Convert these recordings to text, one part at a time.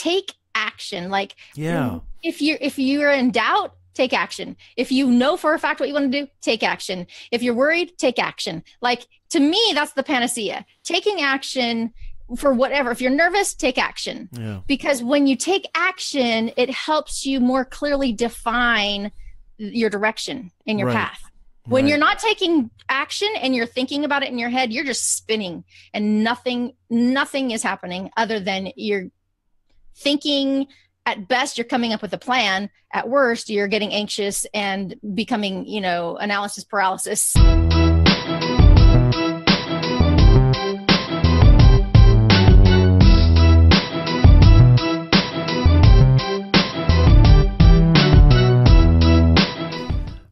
take action. Like, Yeah. if you're in doubt, take action. If you know for a fact what you want to do, take action. If you're worried, take action. Like, to me, that's the panacea. Taking action for whatever. If you're nervous, take action. Yeah. Because when you take action, it helps you more clearly define your direction in your Right. path. When Right. you're not taking action and you're thinking about it in your head, you're just spinning and nothing is happening other than you're thinking. At best, you're coming up with a plan. At worst, you're getting anxious and becoming, analysis paralysis.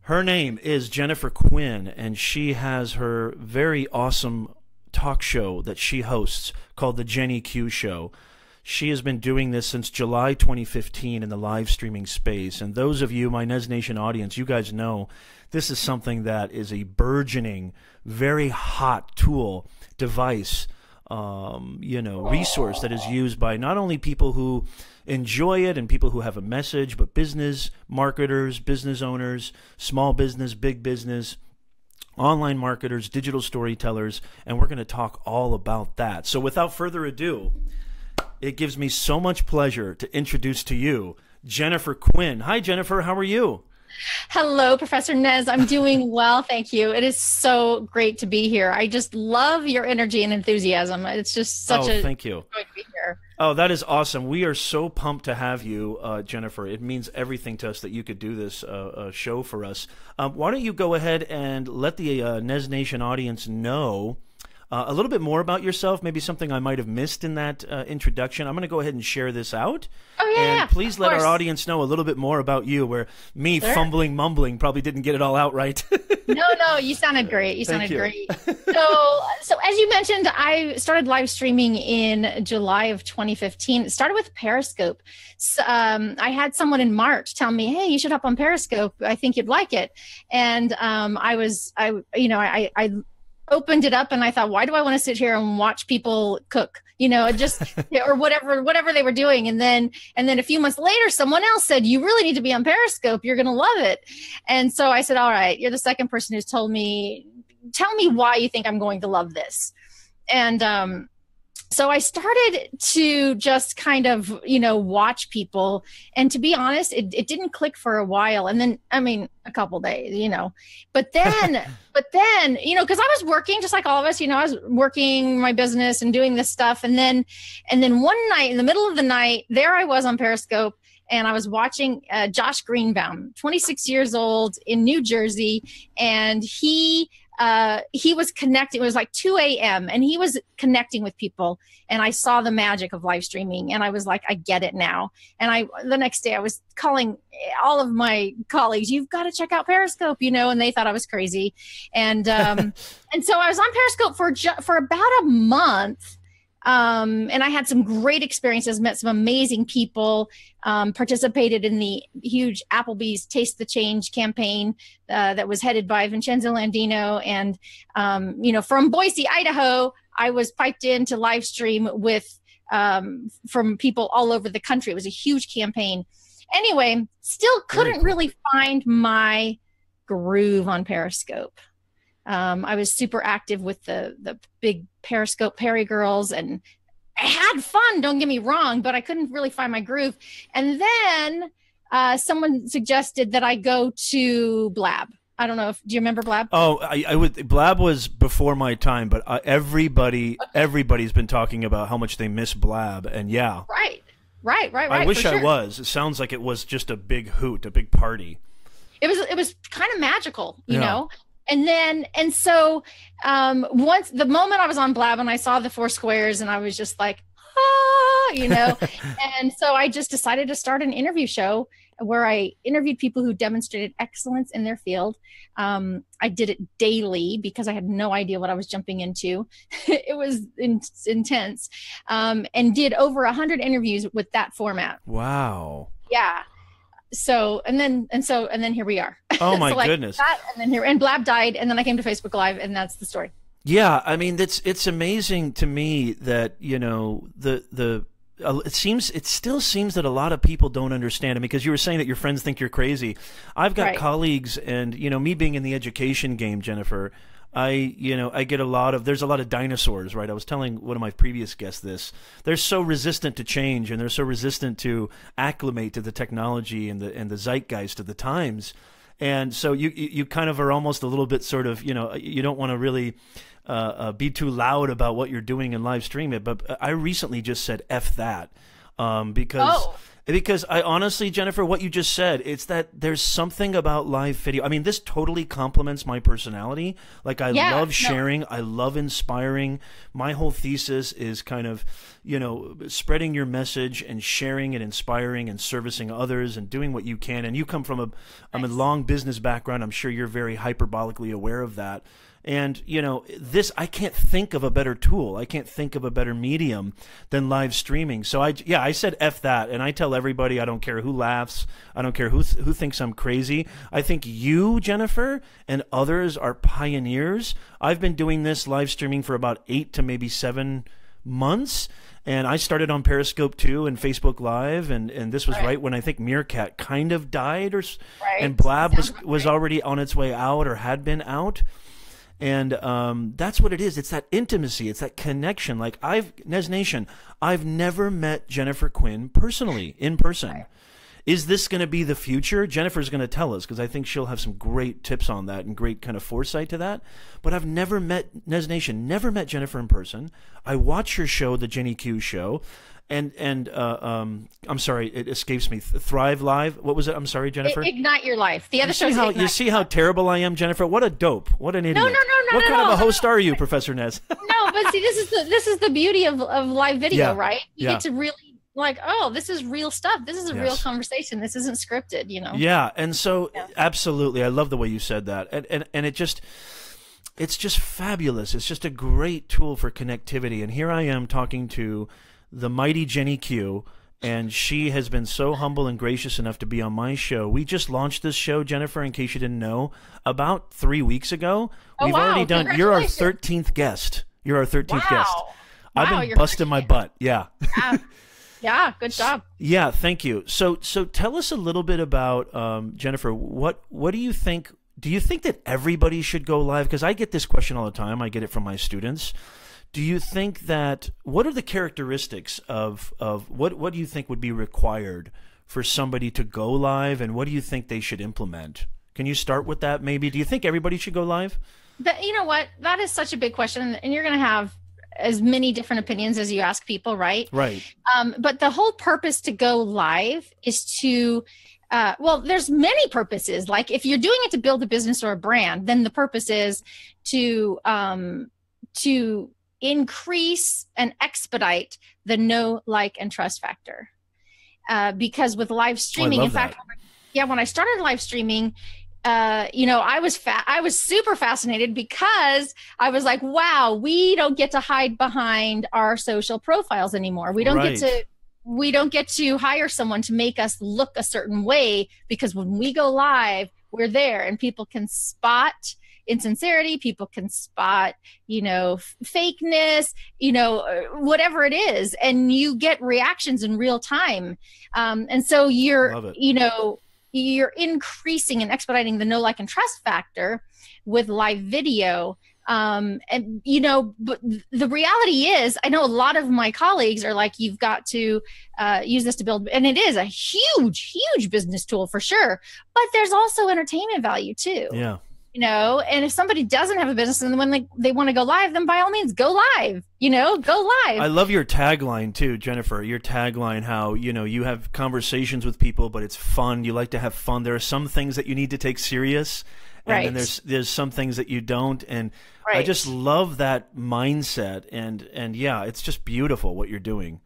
Her name is Jennifer Quinn, and she has her very awesome talk show that she hosts called The Jenny Q Show. She has been doing this since July 2015 in the live streaming space. And those of you, my Nez Nation audience, you guys know this is something that is a burgeoning, very hot tool, device, resource that is used by not only people who enjoy it and people who have a message, but business marketers, business owners, small business, big business, online marketers, digital storytellers, and we're going to talk all about that. So without further ado, it gives me so much pleasure to introduce to you Jennifer Quinn. Hi, Jennifer. How are you? Hello, Professor Nez. I'm doing well, thank you. It is so great to be here. I just love your energy and enthusiasm. It's just such a thank you. joy to be here. Oh, that is awesome. We are so pumped to have you, Jennifer. It means everything to us that you could do this show for us. Why don't you go ahead and let the Nez Nation audience know a little bit more about yourself, maybe something I might have missed in that introduction. I'm going to go ahead and share this out. Oh, yeah. And please let our audience know a little bit more about you, where me fumbling, mumbling probably didn't get it all out right. No, you sounded great. You sounded great. So as you mentioned, I started live streaming in July of 2015. It started with Periscope. So, I had someone in March tell me, "Hey, you should hop on Periscope. I think you'd like it." And I opened it up and I thought, why do I want to sit here and watch people cook? Just or whatever they were doing. And then a few months later, someone else said, you really need to be on Periscope. You're going to love it. And so I said, all right, you're the second person who's told me, tell me why you think I'm going to love this. And so I started to just kind of, watch people. And to be honest, it didn't click for a while. And then, a couple days, but then, because I was working just like all of us, I was working my business and doing this stuff. And then one night in the middle of the night, there I was on Periscope and I was watching Josh Greenbaum, 26 years old in New Jersey. And he was connecting. It was like 2 a.m. and he was connecting with people. And I saw the magic of live streaming and I was like, I get it now. And the next day I was calling all of my colleagues, you've got to check out Periscope, and they thought I was crazy. And, and so I was on Periscope for about a month. And I had some great experiences, met some amazing people, participated in the huge Applebee's Taste the Change campaign that was headed by Vincenzo Landino. And, from Boise, Idaho, I was piped in to live stream with from people all over the country. It was a huge campaign. Anyway, still couldn't really find my groove on Periscope. I was super active with the big Periscope Perry girls and I had fun, don't get me wrong, but I couldn't really find my groove. And then someone suggested that I go to Blab. I don't know do you remember Blab? Oh, I would. Blab was before my time, but everybody's been talking about how much they miss Blab, and yeah. Right. I wish I was. It sounds like it was just a big hoot, a big party. It was kind of magical, you know? And so once the moment I was on Blab and I saw the 4 squares and I was just like, and so I just decided to start an interview show where I interviewed people who demonstrated excellence in their field. I did it daily because I had no idea what I was jumping into. It was intense, and did over 100 interviews with that format. Wow. Yeah. So and then here we are. Oh my so goodness! That, and Blab died, and then I came to Facebook Live, and that's the story. Yeah, I mean it's amazing to me that the it still seems that a lot of people don't understand it, because you were saying that your friends think you're crazy. I've got colleagues, and me being in the education game, Jennifer, I get there's a lot of dinosaurs, right? I was telling one of my previous guests this. They're so resistant to change, and they're so resistant to acclimate to the technology and the zeitgeist of the times. And so you kind of are almost a little bit sort of, you don't want to really be too loud about what you're doing and live stream it. But I recently just said F that, because I honestly, Jennifer, what you just said, it's that there's something about live video. I mean, this totally complements my personality. Like, I love sharing. I love inspiring. My whole thesis is kind of, spreading your message and sharing and inspiring and servicing others and doing what you can. And you come from a long business background. I'm sure you're very hyperbolically aware of that. And, I can't think of a better tool. I can't think of a better medium than live streaming. So I said F that. And I tell everybody, I don't care who laughs. I don't care who thinks I'm crazy. I think you, Jennifer, and others are pioneers. I've been doing this live streaming for about 8 to maybe 7 months. And I started on Periscope too and Facebook Live, and this was right when I think Meerkat kind of died, and Blab was already on its way out or had been out. And that's what it is. It's that intimacy. It's that connection. Like, Nez Nation, I've never met Jennifer Quinn personally, in person. Right. Is this going to be the future? Jennifer's going to tell us, because I think she'll have some great tips on that and great kind of foresight to that. But I've never met, Nez Nation, never met Jennifer in person. I watch her show, The Jenny Q Show. And I'm sorry, it escapes me. Thrive Live. What was it? I'm sorry, Jennifer. Ignite Your Life. The other show. You see how terrible I am, Jennifer? What a dope. What an idiot. No. What kind of a host are you, Professor Nez? No, but see, this is the beauty of live video, right? You get to really, like, oh, this is real stuff. This is a real conversation. This isn't scripted, Yeah, and so absolutely, I love the way you said that, and it's just fabulous. It's just a great tool for connectivity. And here I am talking to the mighty Jenny Q, and she has been so humble and gracious enough to be on my show. We just launched this show, Jennifer, in case you didn't know, about 3 weeks ago. We've already done. You're our 13th guest. You're our 13th guest. I've been busting my butt. Yeah. Yeah, good job. Yeah, thank you. So tell us a little bit about Jennifer. What do you think? Do you think that everybody should go live? Because I get this question all the time. I get it from my students. Do you think that, what are the characteristics of what do you think would be required for somebody to go live, and what do you think they should implement? Can you start with that maybe? Do you think everybody should go live? You know what? That is such a big question, and you're going to have as many different opinions as you ask people, right? Right. But the whole purpose to go live is to, there's many purposes. Like, if you're doing it to build a business or a brand, then the purpose is to increase and expedite the know, like, and trust factor. Because with live streaming, in fact, when I started live streaming, I was super fascinated, because I was like, wow, we don't get to hide behind our social profiles anymore. We don't get to hire someone to make us look a certain way, because when we go live, we're there, and people can spot insincerity, people can spot, fakeness, whatever it is, and you get reactions in real time. And so you're increasing and expediting the know, like, and trust factor with live video. But the reality is, I know a lot of my colleagues are like, you've got to use this to build, and it is a huge, huge business tool for sure. But there's also entertainment value too. Yeah. And if somebody doesn't have a business, and when they want to go live, then by all means, go live, go live. I love your tagline too, Jennifer, your tagline, how, you have conversations with people, but it's fun. You like to have fun. There are some things that you need to take serious, and then there's some things that you don't. And I just love that mindset. And yeah, it's just beautiful what you're doing.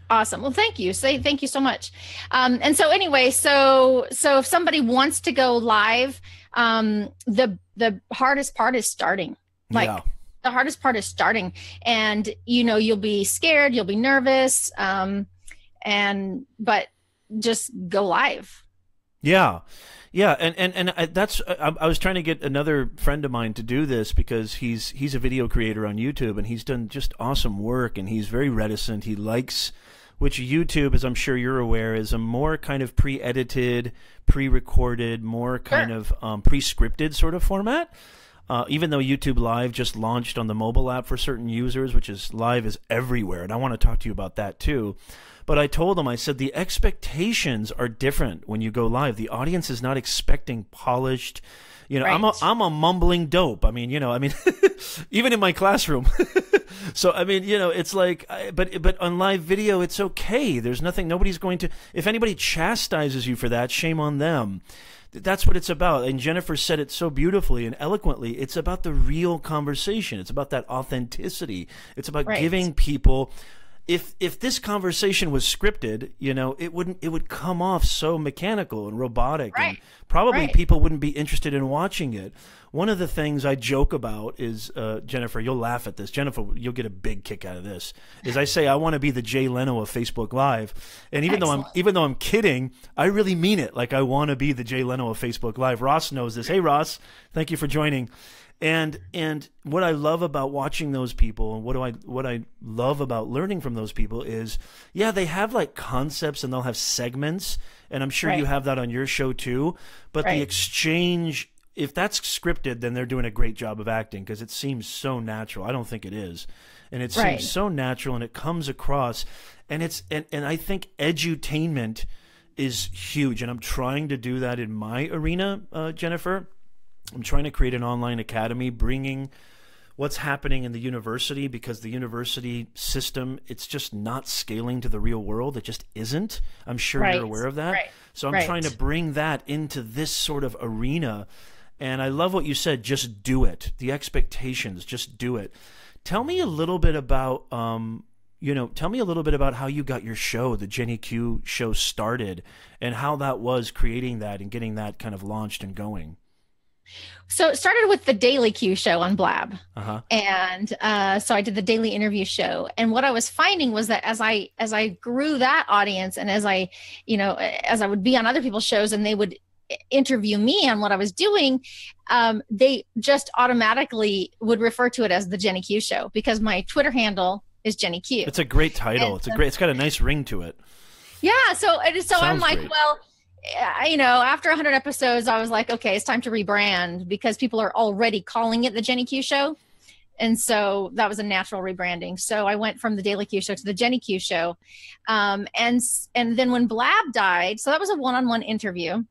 Awesome. Well, thank you. Thank you so much. And so anyway, so if somebody wants to go live, the hardest part is starting. The hardest part is starting, and you'll be scared, you'll be nervous, but just go live. Yeah. Yeah, and I was trying to get another friend of mine to do this, because he's a video creator on YouTube, and he's done just awesome work, and he's very reticent. He likes which YouTube, as I'm sure you're aware, is a more kind of pre-edited, pre-recorded, more kind of pre-scripted sort of format. Even though YouTube Live just launched on the mobile app for certain users, which is Live is everywhere, and I want to talk to you about that too. But I told them, I said, the expectations are different when you go live. The audience is not expecting polished, you know, Right. I'm a mumbling dope. I mean, even in my classroom. So, I mean, it's like, but on live video, it's okay. There's nothing, nobody's going to, if anybody chastises you for that, shame on them. That's what it's about. And Jennifer said it so beautifully and eloquently. It's about the real conversation. It's about that authenticity. It's about Right. giving people, if this conversation was scripted, it would come off so mechanical and robotic, Right. and probably Right. people wouldn't be interested in watching it. One of the things I joke about is, Jennifer, you'll laugh at this. Jennifer, you'll get a big kick out of this. Is I say I want to be the Jay Leno of Facebook Live, and even though I'm kidding, I really mean it. Like, I want to be the Jay Leno of Facebook Live. Ross knows this. Hey, Ross, thank you for joining. And what I love about watching those people, and what I love about learning from those people is, yeah, they have like concepts and they'll have segments, and I'm sure Right. you have that on your show too. But Right. the exchange, if that's scripted, then they're doing a great job of acting, because it seems so natural. I don't think it is, and it Right. seems so natural, and it comes across, and I think edutainment is huge, and I'm trying to do that in my arena, Jennifer. I'm trying to create an online academy, bringing what's happening in the university, because the university system, it's just not scaling to the real world. It just isn't. I'm sure Right. you're aware of that. Right. So I'm Right. trying to bring that into this sort of arena. And I love what you said, just do it. The expectations, just do it. Tell me a little bit about tell me a little bit about how you got your show, the Jenny Q show, started, and how that was creating that and getting that kind of launched and going. So it started with the Daily Q show on Blab. Uh-huh. And so I did the daily interview show. And what I was finding was that as I grew that audience, and as I would be on other people's shows and they would interview me on what I was doing, they just automatically would refer to it as the Jenny Q show, because my Twitter handle is Jenny Q. It's a great title. And, It's got a nice ring to it. Yeah. So I'm Sounds like, great. well, after 100 episodes, I was like, okay, it's time to rebrand, because people are already calling it the Jenny Q show. And so that was a natural rebranding. So I went from the Daily Q show to the Jenny Q show. And then when Blab died, so that was a one-on-one interview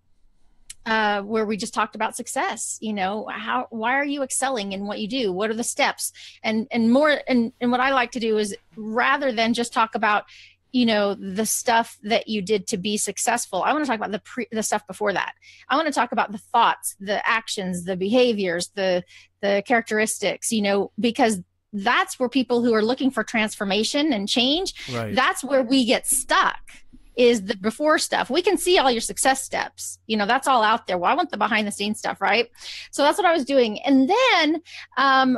where we just talked about success. Why are you excelling in what you do? What are the steps? And more, and what I like to do is, rather than just talk about the stuff that you did to be successful, I want to talk about the stuff before that. I want to talk about the thoughts, the actions, the behaviors, the characteristics, because that's where people who are looking for transformation and change, Right. that's where we get stuck, is the before stuff. We can see all your success steps, that's all out there. Well, I want the behind the scenes stuff, right? So that's what I was doing. And then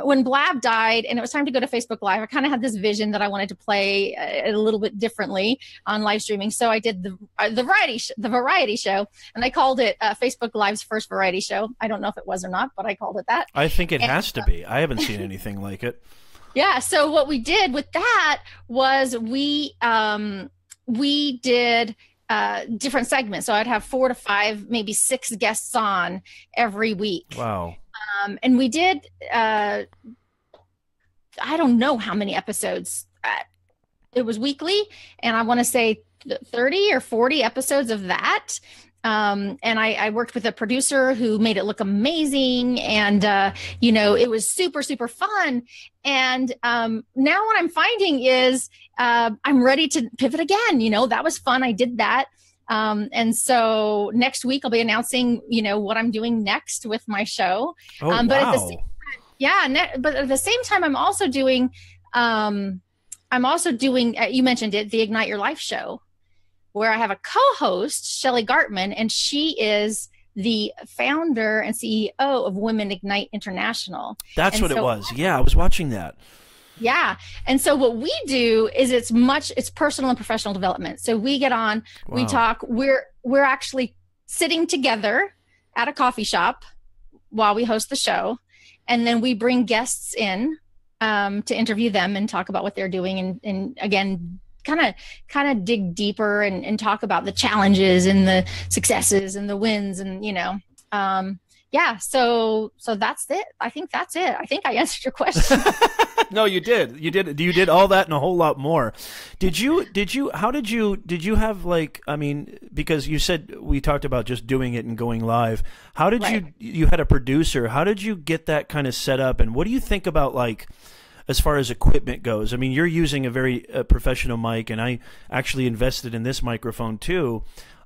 when Blab died and it was time to go to Facebook Live, I kind of had this vision that I wanted to play a little bit differently on live streaming. So I did the variety show, and I called it Facebook Live's first variety show. I don't know if it was or not, but I called it that. I think it has to be. I haven't seen anything like it. Yeah. So what we did with that was we did different segments. So I'd have 4 to 5, maybe 6 guests on every week. Wow. And we did, I don't know how many episodes. It was weekly, and I want to say 30 or 40 episodes of that. And I worked with a producer who made it look amazing. And, it was super, super fun. And now what I'm finding is I'm ready to pivot again. That was fun. I did that. And so next week I'll be announcing, what I'm doing next with my show. Oh, But wow. at the same time, but at the same time, I'm also doing, you mentioned it, the Ignite Your Life show, where I have a co-host, Shelly Gartman, and she is the founder and CEO of Women Ignite International. That's And what it so- was. Yeah, I was watching that. Yeah. And so what we do is it's personal and professional development. So we get on, we Wow. talk, we're actually sitting together at a coffee shop while we host the show. And then we bring guests in to interview them and talk about what they're doing. And again, kind of dig deeper and talk about the challenges and the successes and the wins, and yeah, so that's it. I think that's it. I think I answered your question. No, you did. You did all that and a whole lot more. Did you have, like, I mean, because you said, we talked about just doing it and going live. How did you had a producer. How did you get that kind of set up? And what do you think about, like, as far as equipment goes? I mean, you're using a very professional mic, and I actually invested in this microphone too.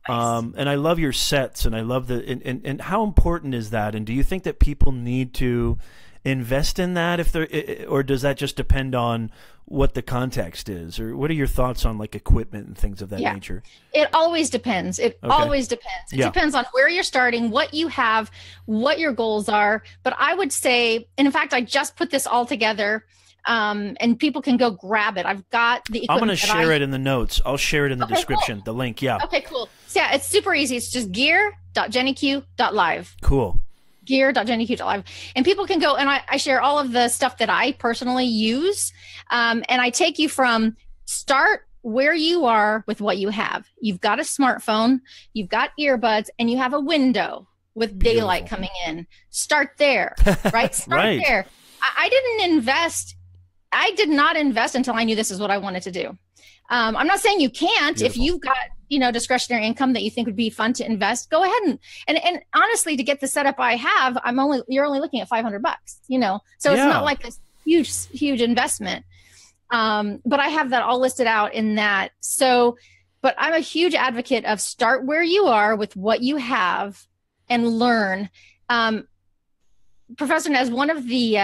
Nice. And I love your sets, and I love and how important is that? And do you think that people need to invest in that, if they're, or does that just depend on what the context is? Or what are your thoughts on, like, equipment and things of that nature? It always depends. It always depends. It depends on where you're starting, what you have, what your goals are. But I would say, and in fact, I just put this all together. And people can go grab it. I've got the equipment. I'm going to share it in the notes. I'll share it in the description, cool. The link. Yeah. Okay, cool. So yeah, it's super easy. It's just gear.jennyq.live. Cool. Gear.jennyq.live. And people can go, and I share all of the stuff that I personally use. And I take you from start where you are with what you have. You've got a smartphone, you've got earbuds, and you have a window with daylight coming in. Start there, right? Start there. I did not invest until I knew this is what I wanted to do. I'm not saying you can't. Beautiful. If you've got, discretionary income that you think would be fun to invest, go ahead and honestly, to get the setup I have, you're only looking at $500, so it's not like this huge investment. But I have that all listed out in that. So, but I'm a huge advocate of start where you are with what you have and learn. Professor Nez, one of the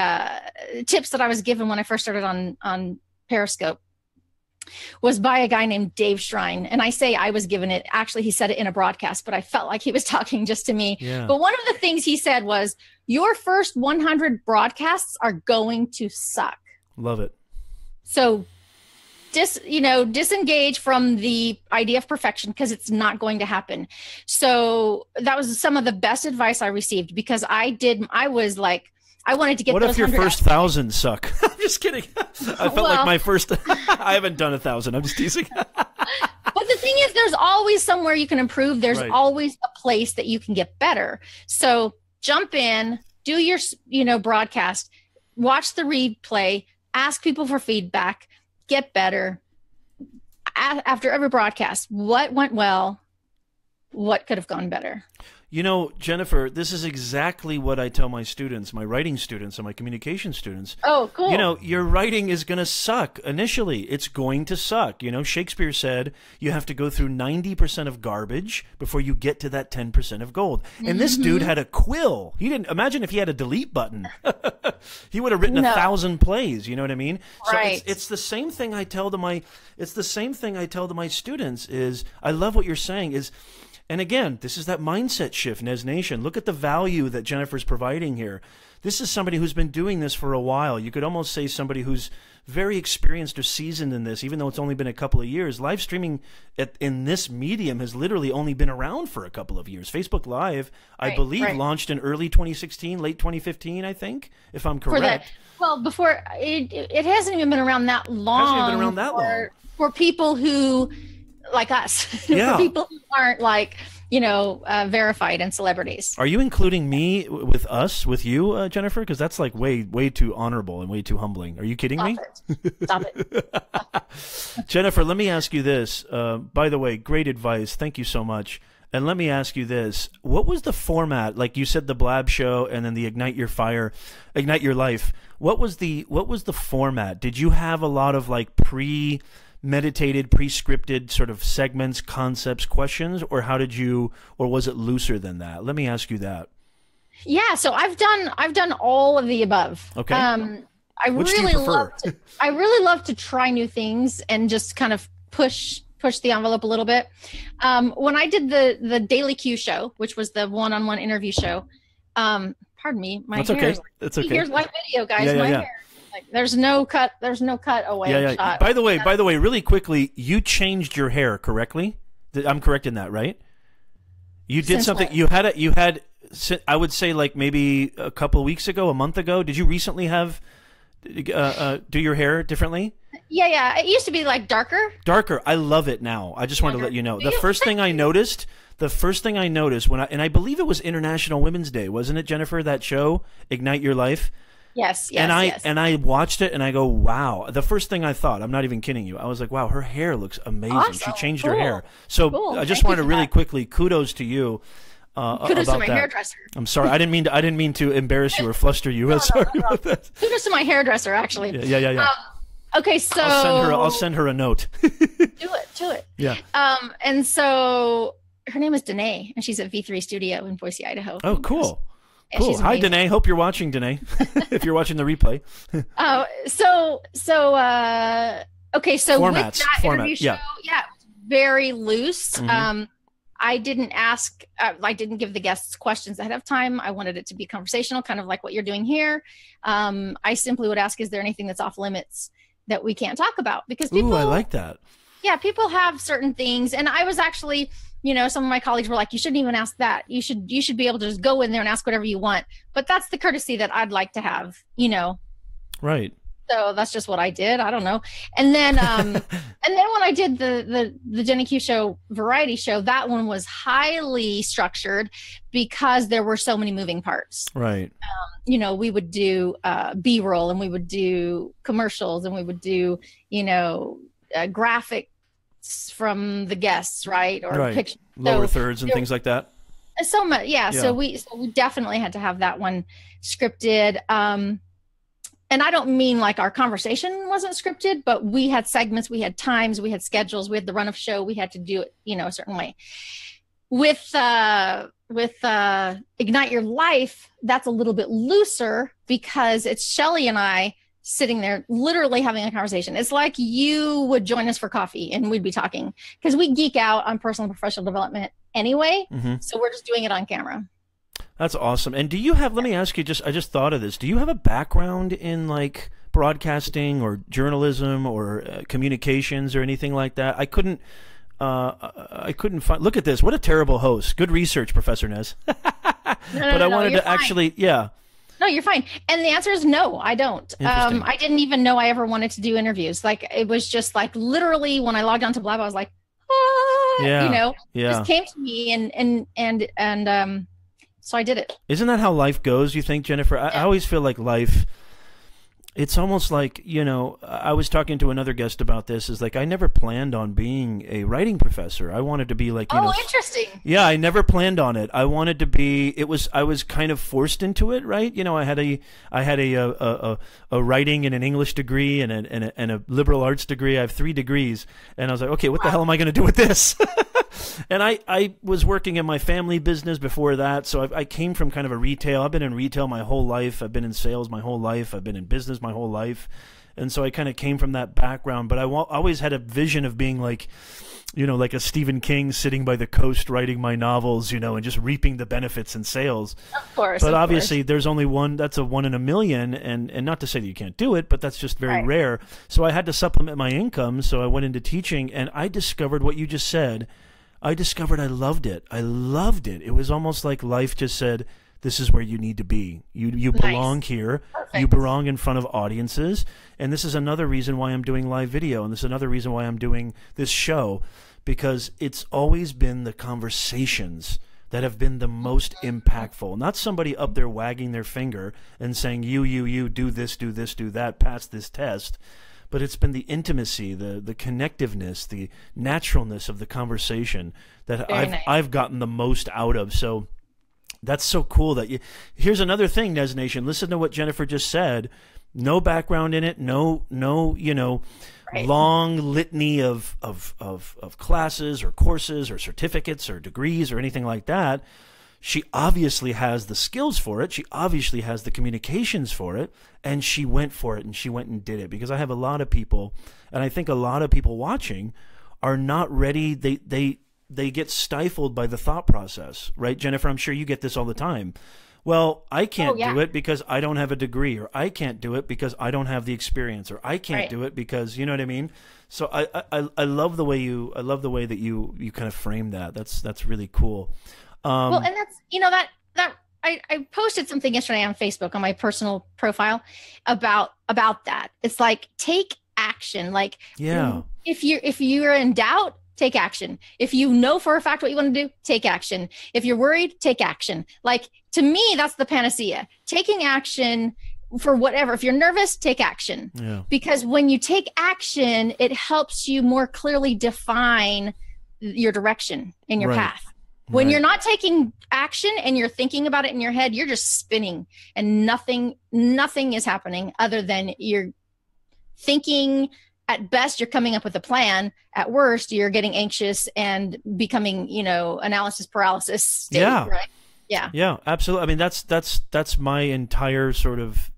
tips that I was given when I first started on Periscope was by a guy named Dave Shrine. And I say I was given it. Actually, he said it in a broadcast, but I felt like he was talking just to me. Yeah. But one of the things he said was, your first 100 broadcasts are going to suck. Love it. So disengage from the idea of perfection, because it's not going to happen. So that was some of the best advice I received, because I wanted to get. What if your first 1,000 suck? I'm just kidding. I felt like my first. I haven't done 1,000. I'm just teasing. But the thing is, there's always somewhere you can improve. There's always a place that you can get better. So jump in, do your broadcast, watch the replay, ask people for feedback, get better. After every broadcast, what went well? What could have gone better? Jennifer, this is exactly what I tell my students, my writing students and my communication students. Oh, cool. Your writing is going to suck initially. It's going to suck. Shakespeare said you have to go through 90% of garbage before you get to that 10% of gold. And this dude had a quill. He didn't imagine if he had a delete button. He would have written 1,000 plays. You know what I mean? Right. So it's the same thing I tell to my students is, I love what you're saying is, and again, this is that mindset shift, Nez Nation. Look at the value that Jennifer's providing here. This is somebody who's been doing this for a while. You could almost say somebody who's very experienced or seasoned in this, even though it's only been a couple of years. Live streaming in this medium has literally only been around for a couple of years. Facebook Live, I believe, launched in early 2016, late 2015, I think, if I'm correct. Before, it hasn't even been around that long. It hasn't even been around that long. For people who... like us, for people who aren't verified and celebrities. Are you including me with you, Jennifer? Because that's like way too honorable and way too humbling. Are you kidding me? Stop it. Jennifer, let me ask you this. By the way, great advice. Thank you so much. And let me ask you this. What was the format? Like you said, the Blab Show and then the Ignite Your Life. What was the format? Did you have a lot of like pre-meditated, pre-scripted sort of segments, concepts, questions, or was it looser than that? Let me ask you that. Yeah, so I've done all of the above. Okay. I really love to try new things and just kind of push the envelope a little bit. When I did the Daily Q show, which was the one-on-one interview show, pardon me, my That's hair. Okay. That's okay. Here's my video, guys. My hair. Like, there's no cut away shot. By the way, really quickly, you changed your hair correctly. I'm correct in that, right? You did something. You had. I would say like maybe a couple of weeks ago, a month ago. Did you recently have do your hair differently? Yeah. It used to be like darker. Darker. I love it now. I just wanted to let you know. The first thing I noticed and I believe it was International Women's Day, wasn't it, Jennifer? That show, Ignite Your Life. Yes. And I watched it and I go, wow. The first thing I thought, I'm not even kidding you, I was like, wow, her hair looks amazing. Awesome. She changed her hair. So cool. I just wanted to really quickly kudos to you. Kudos to my hairdresser. I'm sorry. I didn't mean to embarrass you or fluster you. I'm sorry about that. Kudos to my hairdresser, actually. Yeah. Okay, so I'll send her a note. do it. Yeah. And so her name is Danae, and she's at V3 Studio in Boise, Idaho. Oh, cool. And cool. Hi, Danae. Hope you're watching, Danae. If you're watching the replay. Okay, so with that interview show, yeah, very loose. Mm-hmm. I didn't give the guests questions ahead of time. I wanted it to be conversational, kind of like what you're doing here. I simply would ask, is there anything that's off limits that we can't talk about? Because people, I like that. Yeah, people have certain things. And I was actually, some of my colleagues were like, you shouldn't even ask that. You should be able to just go in there and ask whatever you want. But that's the courtesy that I'd like to have, Right. So that's just what I did. I don't know. And then, and then when I did the Jenny Q show variety show, that one was highly structured because there were so many moving parts. Right. We would do B-roll, and we would do commercials, and we would do, graphics from the guests, right? Or right. pictures. Lower thirds and things like that. So much. Yeah. So we definitely had to have that one scripted. And I don't mean like our conversation wasn't scripted, but we had segments, we had times, we had schedules, we had the run of show, we had to do it, a certain way. With Ignite Your Life, that's a little bit looser because it's Shelly and I sitting there literally having a conversation. It's like you would join us for coffee and we'd be talking, because we geek out on personal and professional development anyway. Mm-hmm. So we're just doing it on camera. That's awesome. And do you have, let me ask you, I just thought of this. Do you have a background in like broadcasting or journalism or communications or anything like that? I couldn't find, look at this. What a terrible host. Good research, Professor Nez. I wanted to actually, yeah. No, you're fine. And the answer is no, I don't. I didn't even know I ever wanted to do interviews. Like, it was just like literally when I logged on to Blab, I was like, just came to me and so I did it. Isn't that how life goes, you think, Jennifer? I always feel like life, it's almost like, I was talking to another guest about this, is like I never planned on being a writing professor. I wanted to be like, interesting. Yeah, I never planned on it. I wanted to be, I was kind of forced into it, right? I had a writing and an English degree and a liberal arts degree. I have 3 degrees. And I was like, okay, what the hell am I going to do with this? And I was working in my family business before that, so I came from kind of a retail. I've been in retail my whole life. I've been in sales my whole life. I've been in business my whole life. And so I kind of came from that background. But I always had a vision of being like, like a Stephen King sitting by the coast writing my novels, and just reaping the benefits in sales. Of course. But obviously there's only one, that's a 1 in a million. And not to say that you can't do it, but that's just very rare. So I had to supplement my income. So I went into teaching, and I discovered what you just said. I discovered I loved it. I loved it. It was almost like life just said, this is where you need to be. You belong here. Perfect. You belong in front of audiences. And this is another reason why I'm doing live video. And this is another reason why I'm doing this show, because it's always been the conversations that have been the most impactful. Not somebody up there wagging their finger and saying, you, do this, do that, pass this test. But it's been the intimacy, the connectiveness, the naturalness of the conversation that I've gotten the most out of. So that's so cool that you. Here's another thing, Nez Nation. Listen to what Jennifer just said. No background in it. No, long litany of classes or courses or certificates or degrees or anything like that. She obviously has the skills for it. She obviously has the communications for it. And she went for it, and she went and did it. Because I have a lot of people, and I think a lot of people watching are not ready. They get stifled by the thought process, right? Jennifer, I'm sure you get this all the time. Well, I can't do it because I don't have a degree, or I can't do it because I don't have the experience, or I can't do it because, you know what I mean? So I love the way that you kind of frame that. That's really cool. Well, and that's, I posted something yesterday on Facebook on my personal profile about that. It's like, take action. Like, Yeah. if you're in doubt, take action. If you know for a fact what you want to do, take action. If you're worried, take action. Like, to me, that's the panacea. Taking action for whatever. If you're nervous, take action. Yeah. Because when you take action, it helps you more clearly define your direction in your Right. path. When Right. you're not taking action and you're thinking about it in your head, you're just spinning and nothing is happening other than you're thinking. At best, you're coming up with a plan. At worst, you're getting anxious and becoming, analysis paralysis state, Yeah. right? Yeah. Yeah, absolutely. I mean, that's my entire sort of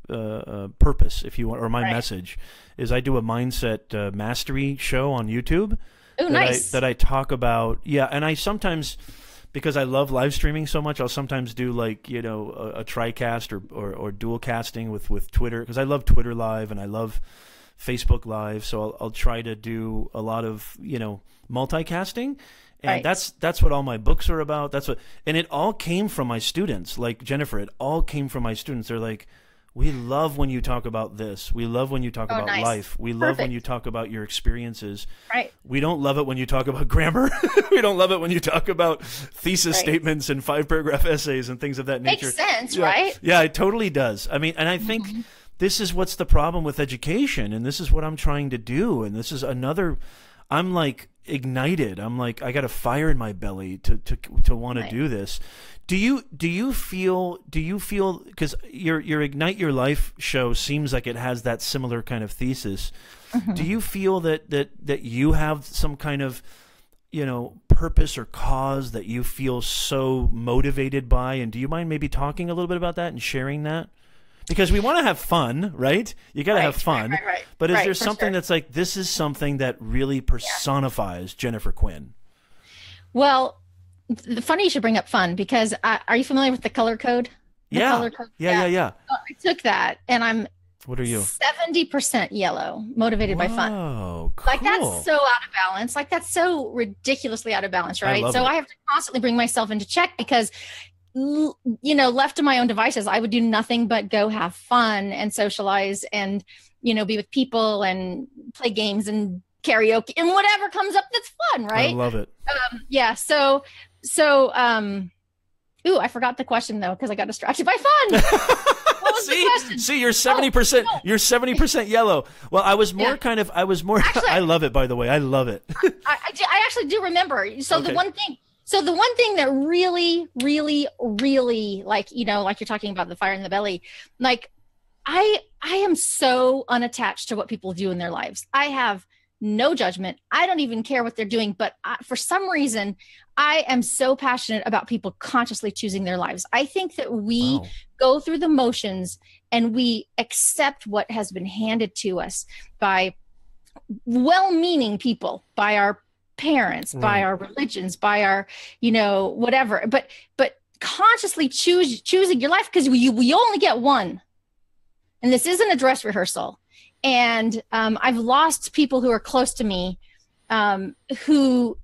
purpose, if you want, or my Right. message is I do a mindset mastery show on YouTube. Oh, nice. That I talk about. Yeah, and I sometimes, because I love live streaming so much, I'll sometimes do like, a TriCast or dual casting with Twitter, because I love Twitter Live and I love Facebook Live. So I'll try to do a lot of, multicasting. And Right. that's what all my books are about. And it all came from my students. Like Jennifer, it all came from my students. They're like, we love when you talk about this. We love when you talk about nice. life. We love when Perfect. you talk about your experiences. Right. We don't love it when you talk about grammar. We don't love it when you talk about thesis Right. statements and 5-paragraph essays and things of that nature. Makes sense, Yeah. right? Yeah, it totally does. I mean, and I think this is what's the problem with education, and this is what I'm trying to do, and this is another. I'm like ignited. I'm like, I got a fire in my belly to want to Right. do this. Do you feel because your Ignite Your Life show seems like it has that similar kind of thesis. Do you feel that you have some kind of purpose or cause that you feel so motivated by, and do you mind maybe talking a little bit about that and sharing that? Because we want to have fun, right? You got to have fun. Right. But is Right, there for something sure. that's like, this is something that really personifies Jennifer Quinn? Well, funny you should bring up fun, because are you familiar with the color code? The Yeah. color code? Yeah. So I took that, and I'm What are you? 70% yellow, motivated by fun. Oh, cool. Like, that's so out of balance. Like, that's so ridiculously out of balance, right? love So it. I have to constantly bring myself into check, because left to my own devices, I would do nothing but go have fun and socialize and be with people and play games and karaoke and whatever comes up that's fun, right? I love it. Yeah. So ooh, I forgot the question though, because I got distracted by fun. What was the question? See, you're 70%. no. You're 70% yellow. Well, I was more Yeah. Actually, I love it, by the way. I love it. I actually do remember. So Okay. the one thing that really, really, really, like you're talking about the fire in the belly, like I am so unattached to what people do in their lives. I have no judgment. I don't even care what they're doing, but for some reason, I am so passionate about people consciously choosing their lives. I think that we Wow. go through the motions and we accept what has been handed to us by well-meaning people, by our parents, by Right. our religions, by our, whatever. But consciously choosing your life, because we only get one. And this isn't a dress rehearsal. And I've lost people who are close to me, who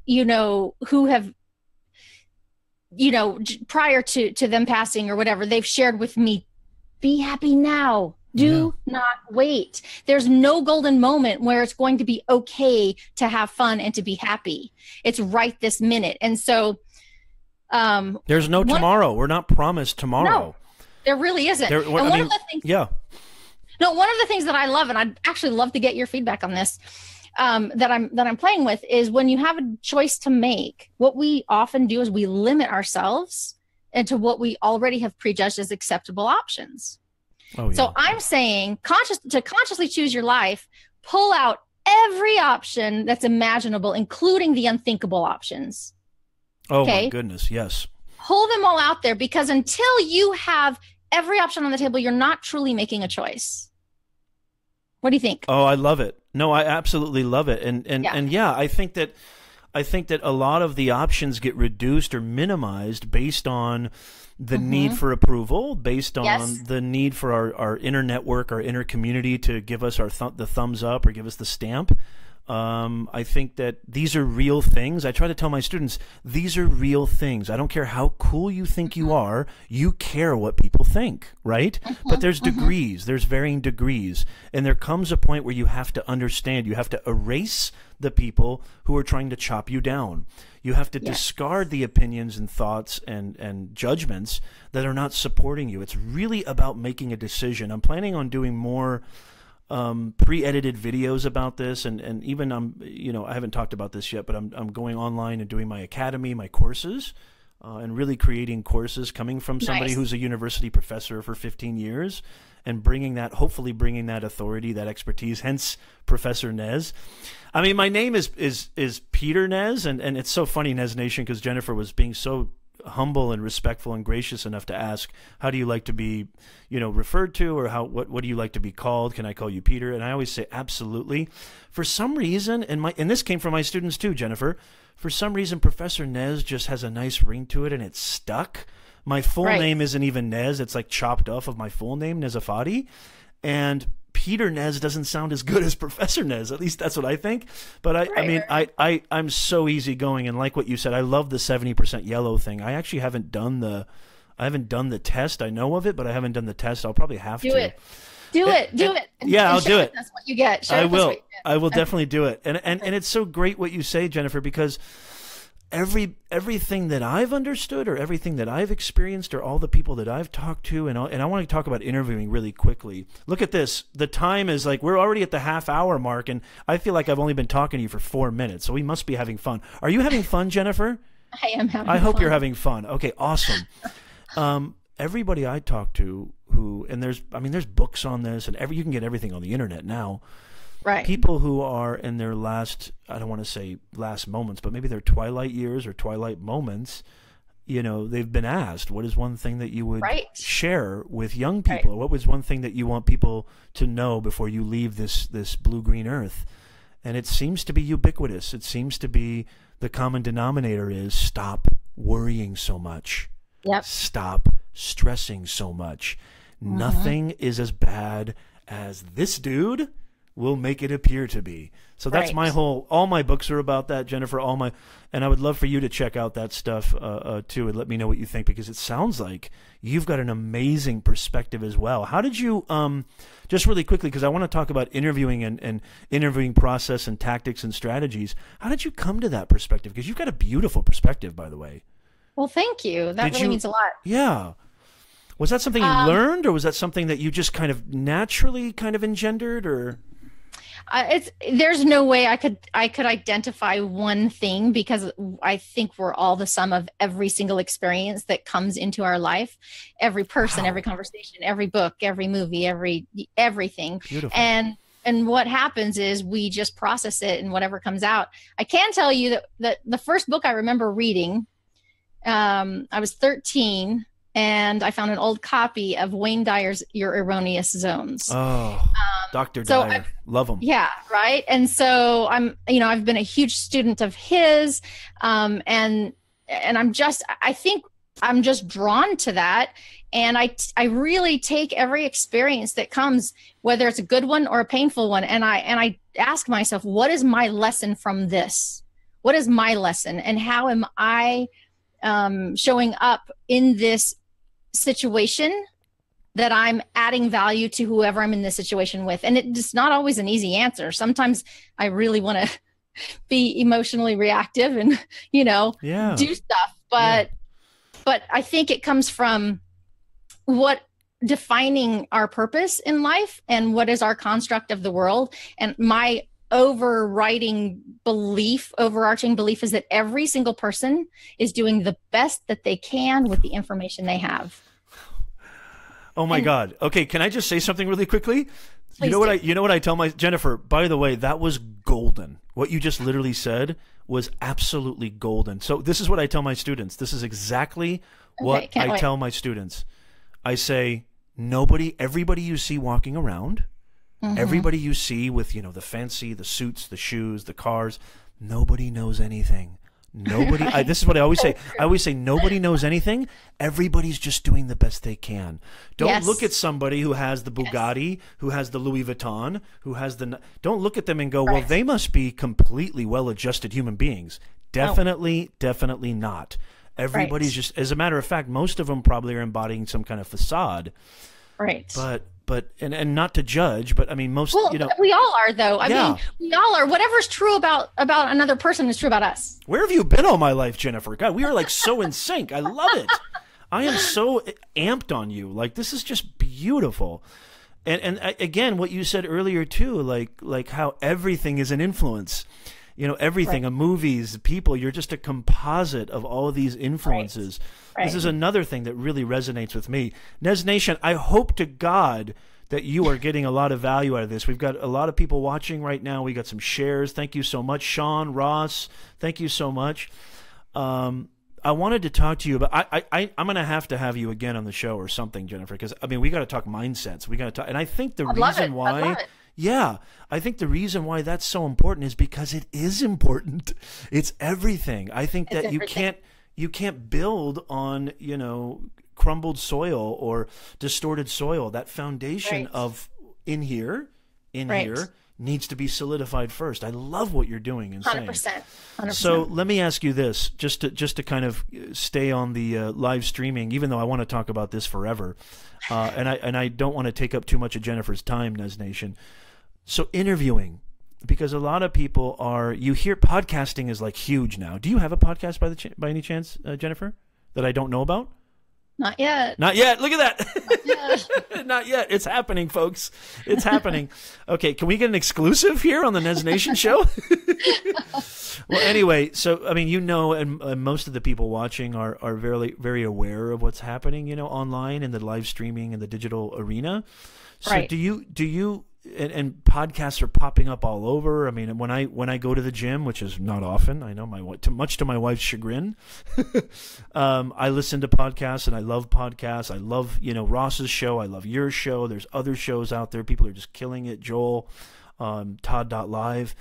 have, prior to them passing or whatever, they've shared with me, be happy now. Do not wait. There's no golden moment where it's going to be okay to have fun and to be happy. It's right this minute. And so There's no tomorrow. We're not promised tomorrow. no, there really isn't. There- And I one mean, of the things Yeah. No, one of the things that I love, and I'd actually love to get your feedback on this, that I'm playing with, is when you have a choice to make, what we often do is we limit ourselves into what we already have prejudged as acceptable options. Oh, yeah. So I'm saying consciously choose your life, pull out every option that's imaginable, including the unthinkable options. Oh, my okay. goodness. Yes. Pull them all out there, because until you have every option on the table, you're not truly making a choice. What do you think? Oh, I love it. No, I absolutely love it. And yeah, I think that a lot of the options get reduced or minimized based on the need for approval, based on Yes. the need for our inner network, our inner community to give us the thumbs up or give us the stamp. I think that these are real things. I try to tell my students, these are real things. I don't care how cool you think you are. You care what people think, right? But there's degrees. There's varying degrees. And there comes a point where you have to understand. You have to erase the people who are trying to chop you down. You have to discard the opinions and thoughts and judgments that are not supporting you. It's really about making a decision. I'm planning on doing more pre-edited videos about this, and even I haven't talked about this yet, but I'm going online and doing my academy, my courses, and really creating courses coming from somebody who's a university professor for 15 years, and hopefully bringing that authority, that expertise, hence Professor Nez. I mean, my name is Peter Nez, and it's so funny, Nez Nation, because Jennifer was being so humble and respectful and gracious enough to ask, how do you like to be, referred to, or what do you like to be called? Can I call you Peter? And I always say, absolutely. For some reason, and this came from my students too, Jennifer, for some reason, Professor Nez just has a nice ring to it, and it's stuck. My full name isn't even Nez. It's like chopped off of my full name, Nezafati. And Peter Nez doesn't sound as good as Professor Nez. At least that's what I think. But I'm so easygoing, and like what you said, I love the 70% yellow thing. I actually haven't done the test. I know of it, but I haven't done the test. I'll probably have to. Do it. Yeah, I'll do it. That's what you get. I will definitely do it. And it's so great what you say, Jennifer, because everything that I've understood, or everything that I've experienced, or all the people that I've talked to, and I want to talk about interviewing really quickly. Look at this. The time is like, we're already at the half-hour mark, and I feel like I've only been talking to you for 4 minutes, so we must be having fun. Are you having fun, Jennifer? I am having fun. I hope you're having fun. Okay, awesome. Everybody I talk to and there's books on this, and you can get everything on the internet now. Right. People who are in their last, I don't want to say last moments, but maybe their twilight years or twilight moments, they've been asked, what is one thing that you would share with young people? Or what was one thing that you want people to know before you leave this blue-green earth? And it seems to be ubiquitous. It seems to be the common denominator is stop worrying so much. Yep. Stop stressing so much. Nothing is as bad as this dude will make it appear to be. So that's all my books are about that, Jennifer, and I would love for you to check out that stuff too, and let me know what you think, because it sounds like you've got an amazing perspective as well. How did you, just really quickly, because I want to talk about interviewing and interviewing process and tactics and strategies. How did you come to that perspective? Because you've got a beautiful perspective, by the way. Well, thank you. That really means a lot. Yeah. Was that something you learned, or was that something that you just kind of naturally kind of engendered, or? There's no way I could identify one thing, because I think we're all the sum of every single experience that comes into our life, every person, every conversation, every book, every movie, everything. Beautiful. And what happens is we just process it, and whatever comes out. I can tell you that the first book I remember reading, I was 13, and I found an old copy of Wayne Dyer's Your Erroneous Zones. Oh, Dr. Dyer. Love him. Yeah, right. And so I've been a huge student of his, and I think I'm just drawn to that. And I really take every experience that comes, whether it's a good one or a painful one, and I ask myself, what is my lesson from this? What is my lesson, and how am I showing up in this situation that I'm adding value to whoever I'm in this situation with? And it's not always an easy answer. Sometimes I really want to be emotionally reactive and, do stuff. But I think it comes from what defining our purpose in life and what is our construct of the world. And my overarching belief is that every single person is doing the best that they can with the information they have. Oh my God. Okay, can I just say something really quickly? You know what I tell my Jennifer, by the way, that was golden. What you just literally said was absolutely golden. So this is what I tell my students. This is exactly what I tell my students. I say, everybody you see walking around, everybody you see with, the fancy, the suits, the shoes, the cars, nobody knows anything. Nobody. Right. This is what I always say. I always say nobody knows anything. Everybody's just doing the best they can. Don't Yes. look at somebody who has the Bugatti, who has the Louis Vuitton, who has the. Don't look at them and go, well, Right. they must be completely well-adjusted human beings. Definitely, definitely not. Everybody's Right. just. As a matter of fact, most of them probably are embodying some kind of facade. Right. But and not to judge, but I mean, most, Well, you know. we all are, though. I Yeah. mean, we all are. Whatever's true about another person is true about us. Where have you been all my life, Jennifer? God, we are like so in sync. I love it. I am so amped on you. Like, this is just beautiful. And again, what you said earlier too, like how everything is an influence. You know, everything, Right. movies, people, you're just a composite of all of these influences. Right. This is another thing that really resonates with me. Nez Nation, I hope to God that you are getting a lot of value out of this. We've got a lot of people watching right now. We got some shares. Thank you so much. Sean, Ross, thank you so much. I wanted to talk to you about, I'm going to have you again on the show or something, Jennifer, because, I mean, we got to talk mindsets. We got to talk, and I think the I'd love reason it. why, I'd love it. yeah, I think the reason why that's so important is because it is important. It's everything. I think that It's everything. you can't build on, you know, crumbled soil or distorted soil. That foundation Right. of in here Right. needs to be solidified first. I love what you're doing and saying. 100%. 100%. So let me ask you this, just to kind of stay on the live streaming, even though I want to talk about this forever, and I don't want to take up too much of Jennifer's time, Nez Nation. So interviewing, because a lot of people are, you hear podcasting is like huge now. Do you have a podcast by any chance, Jennifer, that I don't know about? Not yet. Not yet. Look at that. Yeah. Not yet. It's happening, folks. It's happening. Okay, can we get an exclusive here on the Nez Nation show? Well, anyway, so I mean, you know, and most of the people watching are very, very aware of what's happening, you know, online in the live streaming and the digital arena. So Right. do you and podcasts are popping up all over. I mean, when I go to the gym, which is not often, I know much to my wife's chagrin, I listen to podcasts and I love podcasts. I love, you know, Ross's show. I love your show. There's other shows out there. People are just killing it. Joel, Todd.live.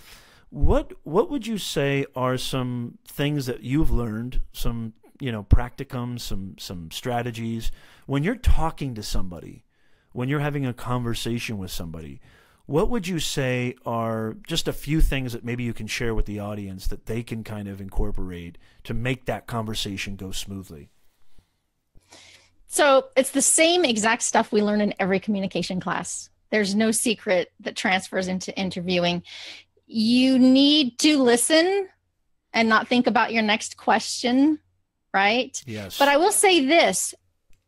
What would you say are some things that you've learned, some, you know, practicums, some strategies when you're talking to somebody, when you're having a conversation with somebody? What would you say are just a few things that maybe you can share with the audience that they can kind of incorporate to make that conversation go smoothly? So it's the same exact stuff we learn in every communication class. There's no secret that transfers into interviewing. You need to listen and not think about your next question, right? Yes. But I will say this,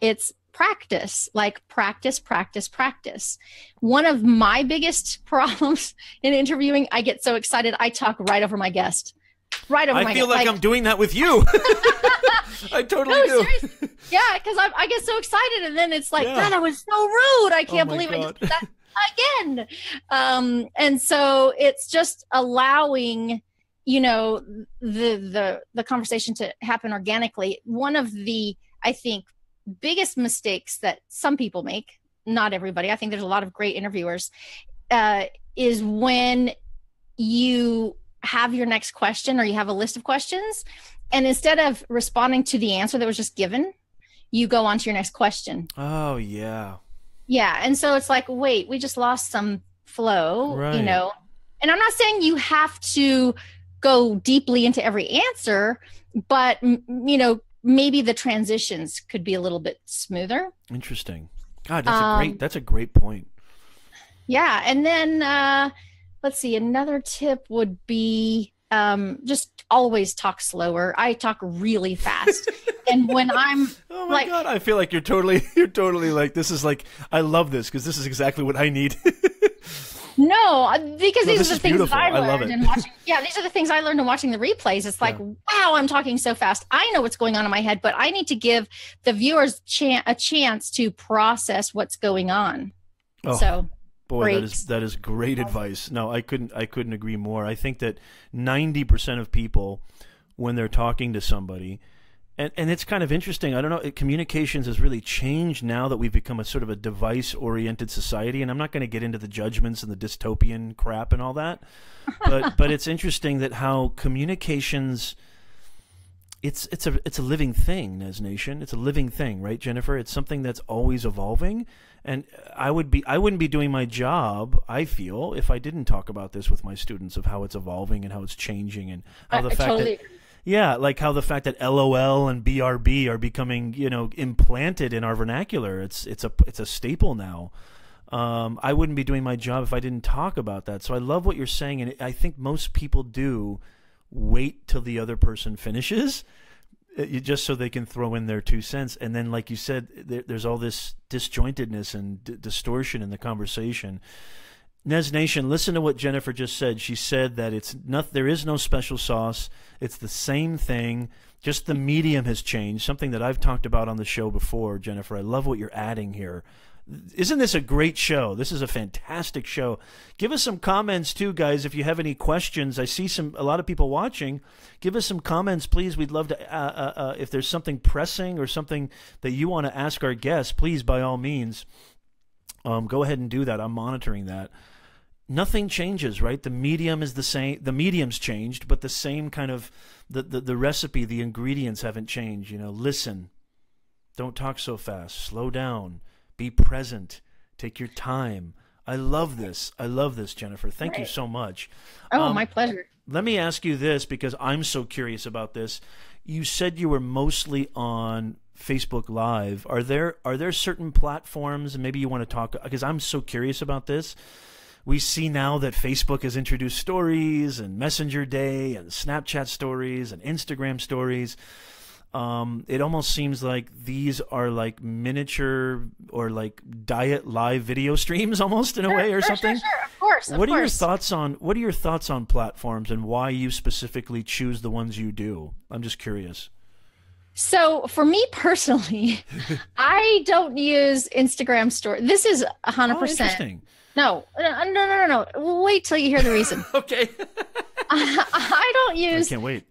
it's practice, like practice. One of my biggest problems in interviewing, I get so excited, I talk right over my guest. Right over my I feel guest. like I'm doing that with you. I totally do. Seriously. Yeah, because I get so excited, and then it's like, Yeah. God, that was so rude. I can't my believe I God. just did that again. And so it's just allowing, you know, the conversation to happen organically. One of the, I think, biggest mistakes that some people make, not everybody, I think there's a lot of great interviewers, is when you have your next question or you have a list of questions, and instead of responding to the answer that was just given, you go on to your next question. Oh, yeah. Yeah. And so it's like, wait, we just lost some flow, Right. you know? And I'm not saying you have to go deeply into every answer, but, you know, maybe the transitions could be a little bit smoother. Interesting. God, that's a great point. Yeah. And then, let's see, another tip would be just always talk slower. I talk really fast. And when I'm Oh my like, God, I feel like you're totally like, this is like, I love this because this is exactly what I need. no, because No, these this are the is things beautiful. that I I love learned it. in watching. Yeah, these are the things I learned in watching the replays. It's like, wow, I'm talking so fast. I know what's going on in my head, but I need to give the viewers a chance to process what's going on. Oh. So Boy, breaks. that is great advice. No, I couldn't agree more. I think that 90% of people, when they're talking to somebody, and it's kind of interesting. I don't know. Communications has really changed now that we've become a sort of a device-oriented society. And I'm not going to get into the judgments and the dystopian crap and all that, but it's interesting that how communications it's a living thing, Nez Nation. It's a living thing, right, Jennifer? It's something that's always evolving, and I wouldn't be doing my job, I feel, if I didn't talk about this with my students of how it's evolving and how it's changing and how the fact totally that yeah, like how the fact that LOL and BRB are becoming, implanted in our vernacular. It's a staple now. I wouldn't be doing my job if I didn't talk about that. So I love what you're saying, and I think most people do wait till the other person finishes, just so they can throw in their 2 cents. And then, like you said, there's all this disjointedness and distortion in the conversation. Nez Nation, listen to what Jennifer just said. She said that there is no special sauce. It's the same thing. Just the medium has changed, something that I've talked about on the show before, Jennifer. I love what you're adding here. Isn't this a great show? This is a fantastic show. Give us some comments too, guys, if you have any questions. I see a lot of people watching. Give us some comments, please. We'd love to, if there's something pressing or something that you want to ask our guests, please, by all means, go ahead and do that. I'm monitoring that. Nothing changes, right? The medium is the same. The medium's changed, but the same kind of, the recipe, the ingredients haven't changed. Listen. Don't talk so fast. Slow down. Be present. Take your time. I love this. I love this, Jennifer. Thank you so much. Oh, my pleasure. Let me ask you this, because I'm so curious about this. You said you were mostly on Facebook Live. Are there certain platforms, and maybe you want to talk, because I'm so curious about this. We see now that Facebook has introduced stories and Messenger Day and Snapchat stories and Instagram stories. It almost seems like these are like miniature or like diet live video streams almost in a way or something. Sure. Of course. What are your thoughts on platforms and why you specifically choose the ones you do? I'm just curious. So for me personally, I don't use Instagram story. This is 100%. Interesting. No. Wait till you hear the reason. Okay. I don't use I can't wait.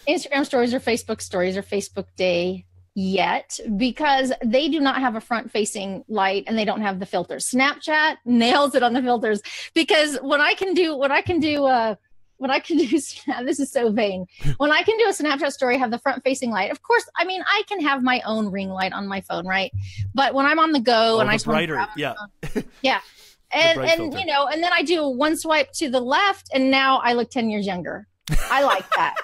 Instagram stories or Facebook Day yet, because they do not have a front facing light and they don't have the filters. Snapchat nails it on the filters, because when I can do this is so vain. When I can do a Snapchat story, have the front facing light. Of course, I mean, I can have my own ring light on my phone, right? But when I'm on the go and I brighter, yeah. And and then I do one swipe to the left, and now I look 10 years younger. I like that.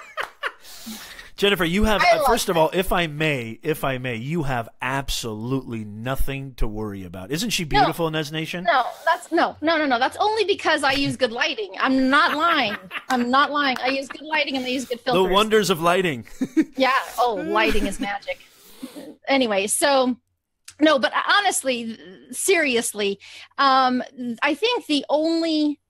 Jennifer, you have first of all, if I may, you have absolutely nothing to worry about. Isn't she beautiful, Nez Nation? No. That's only because I use good lighting. I'm not lying. I use good lighting and I use good filters. The wonders of lighting. Yeah. Oh, lighting is magic. Anyway, so no, but honestly, seriously, I think the only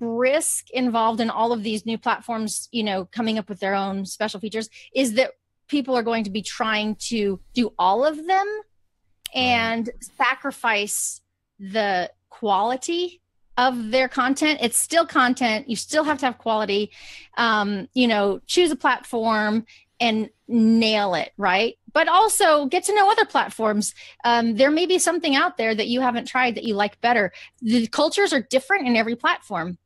risk involved in all of these new platforms, coming up with their own special features, is that people are going to be trying to do all of them and sacrifice the quality of their content. It's still content. You still have to have quality. Choose a platform and nail it, right? But also get to know other platforms. There may be something out there that you haven't tried that you like better. The cultures are different in every platform.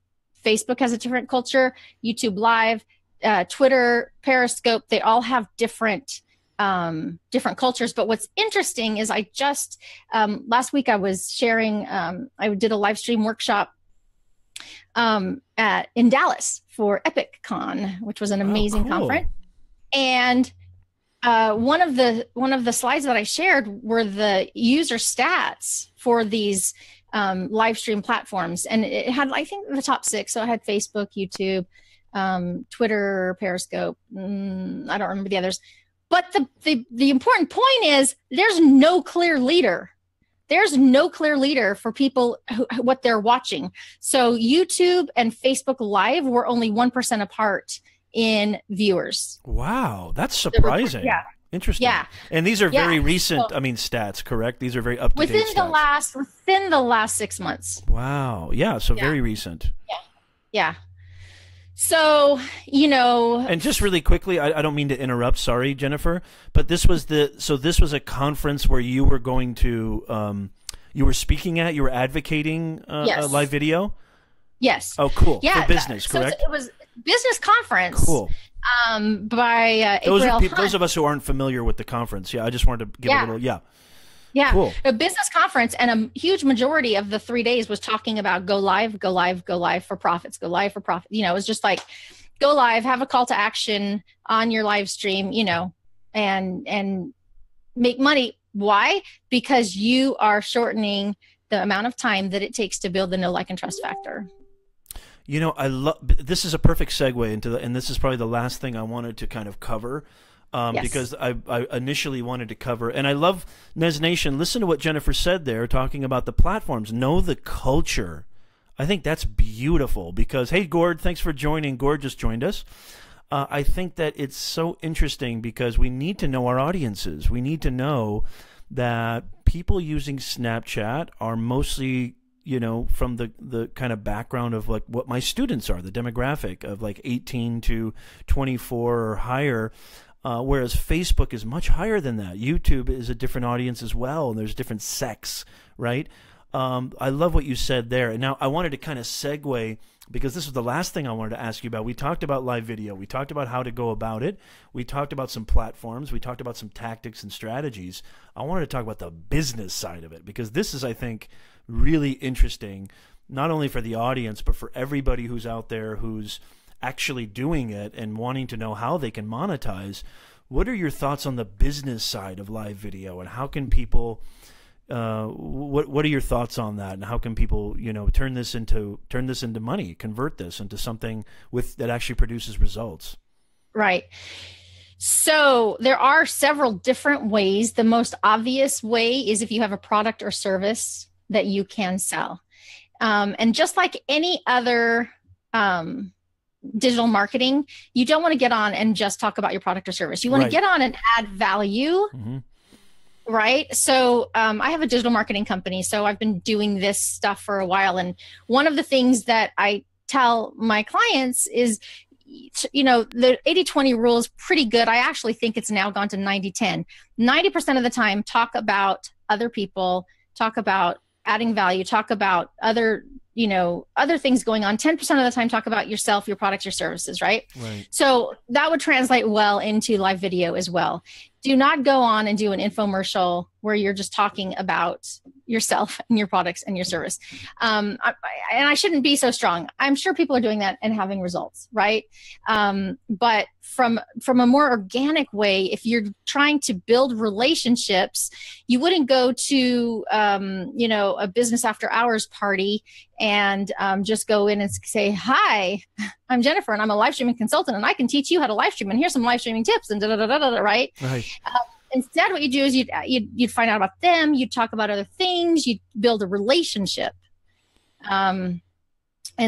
Facebook has a different culture, YouTube Live, Twitter, Periscope, they all have different cultures. But what's interesting is I just, last week I was sharing, I did a live stream workshop in Dallas for EpicCon, which was an amazing conference. And one of the slides that I shared were the user stats for these live stream platforms, and it had, I think, the top 6. So it had Facebook, YouTube, Twitter, Periscope. I don't remember the others. But the important point is there's no clear leader. There's no clear leader for people what they're watching. So YouTube and Facebook Live were only 1% apart in viewers. Wow, that's surprising. Yeah. Interesting. Yeah. And these are very recent, stats, correct? These are very up-to-date stats. Within the last 6 months. Wow. Yeah, so very recent. Yeah. So, And just really quickly, I don't mean to interrupt, sorry, Jennifer, but this was a conference where you were going to, you were speaking at, you were advocating a live video? Yes. Oh, cool. Yeah. For business, correct? So it was business conference. Cool. By Those April are Hunt. those of us who aren't familiar with the conference. Yeah, I just wanted to give a little. Yeah. Yeah, Cool. a business conference, and a huge majority of the 3 days was talking about go live, go live, go live for profits, go live for profit. You know, it was just like go live, have a call to action on your live stream, you know, and make money. Why? Because you are shortening the amount of time that it takes to build the know, like, and trust factor. You know, I love this is a perfect segue into the, and this is probably the last thing I wanted to kind of cover. Yes. Because I initially wanted to cover, and I love Nez Nation. Listen to what Jennifer said there, talking about the platforms. Know the culture. I think that's beautiful because, hey, Gord, thanks for joining. Gord just joined us. I think that it's so interesting because we need to know our audiences. We need to know that people using Snapchat are mostly, you know, from the kind of background of like what my students are, the demographic of like 18 to 24 or higher. Whereas Facebook is much higher than that. YouTube is a different audience as well, and there's different sects, right? I love what you said there. And now I wanted to kind of segue, because this was the last thing I wanted to ask you about. We talked about live video. We talked about how to go about it. We talked about some platforms. We talked about some tactics and strategies. I wanted to talk about the business side of it, because this is, I think, really interesting, not only for the audience, but for everybody who's out there who's actually doing it and wanting to know how they can monetize. What are your thoughts on the business side of live video, and how can people what are your thoughts on that, and how can people, you know, turn this into money, convert this into something that actually produces results? Right. So there are several different ways. The most obvious way is if you have a product or service that you can sell. And just like any other digital marketing, you don't want to get on and just talk about your product or service. You want to get on and add value. Mm-hmm. Right. So I have a digital marketing company. So I've been doing this stuff for a while. And one of the things that I tell my clients is, you know, the 80-20 rule is pretty good. I actually think it's now gone to 90-10. 90% of the time, talk about other people, talk about adding value, talk about other things going on. 10% of the time, talk about yourself, your products, your services, right? So that would translate well into live video as well. Do not go on and do an infomercial where you're just talking about yourself and your products and your service. And I shouldn't be so strong. I'm sure people are doing that and having results, right? But from a more organic way, if you're trying to build relationships, you wouldn't go to, a business after hours party and just go in and say, hi, I'm Jennifer and I'm a live streaming consultant and I can teach you how to live stream and here's some live streaming tips and right? Instead, what you do is you'd find out about them, you'd talk about other things, you'd build a relationship. And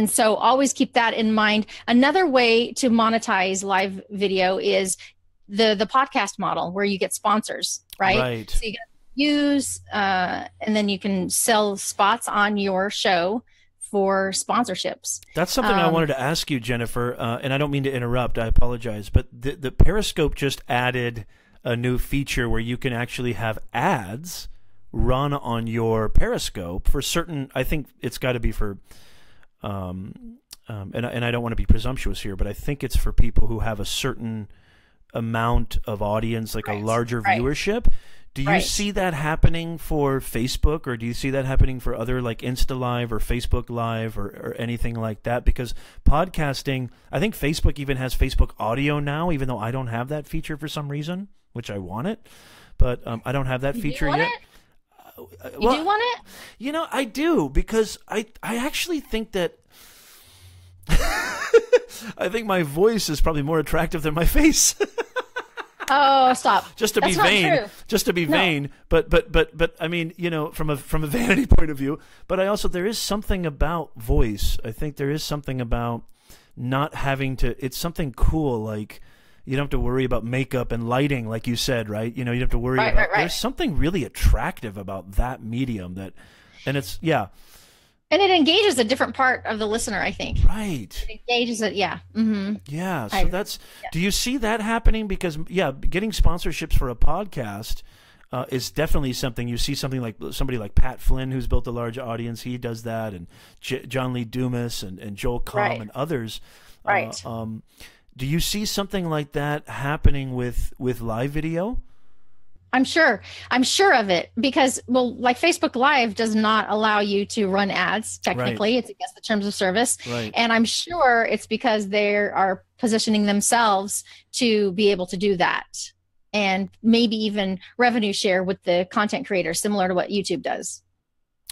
so always keep that in mind. Another way to monetize live video is the podcast model where you get sponsors, right? So you get views, and then you can sell spots on your show for sponsorships. That's something I wanted to ask you, Jennifer, and I don't mean to interrupt, I apologize, but the Periscope just added a new feature where you can actually have ads run on your Periscope for certain, I think it's got to be for, and I don't want to be presumptuous here, but I think it's for people who have a certain amount of audience, like a larger viewership. Do you see that happening for Facebook, or do you see that happening for other like Insta Live or Facebook Live or anything like that? Because podcasting, I think Facebook even has Facebook audio now, even though I don't have that feature for some reason, which I want it, but I don't have that feature yet. You do want it? You know, I do, because I actually think that I think my voice is probably more attractive than my face. Oh, stop! Just to be vain, but I mean, you know, from a vanity point of view. But I also, there is something about voice. I think there is something about not having to. It's something cool, like you don't have to worry about makeup and lighting, like you said, right? You know, you don't have to worry about. There's something really attractive about that medium and it's And it engages a different part of the listener, I think. Right. It engages it, yeah. Mm-hmm. Yeah, so do you see that happening? Because, getting sponsorships for a podcast is definitely something. You see somebody like Pat Flynn, who's built a large audience. He does that, and John Lee Dumas and Joel Comm and others. Right. Do you see something like that happening with live video? I'm sure of it because, well, like Facebook Live does not allow you to run ads. Technically, It's against the terms of service. Right. And I'm sure it's because they are positioning themselves to be able to do that, and maybe even revenue share with the content creator, similar to what YouTube does.